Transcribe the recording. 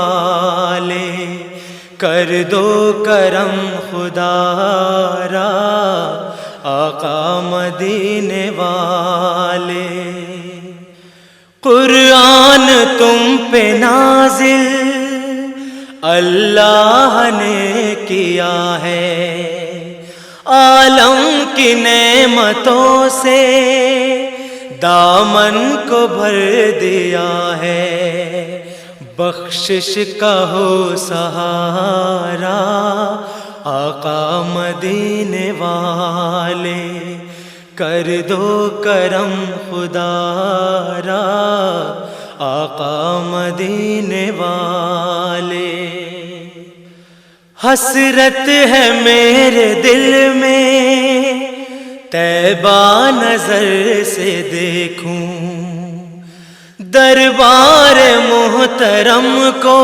والے کر دو کرم خدا را آقا مدینے والے. قرآن تم پہ نازل اللہ نے کیا ہے، عالم کی نعمتوں سے دامن کو بھر دیا ہے. بخشش کا ہو سہارا آقا مدینے والے کر دو کرم خدا را آقا مدینے والے. حسرت ہے میرے دل میں طیبہ نظر سے دیکھوں، دربار محترم کو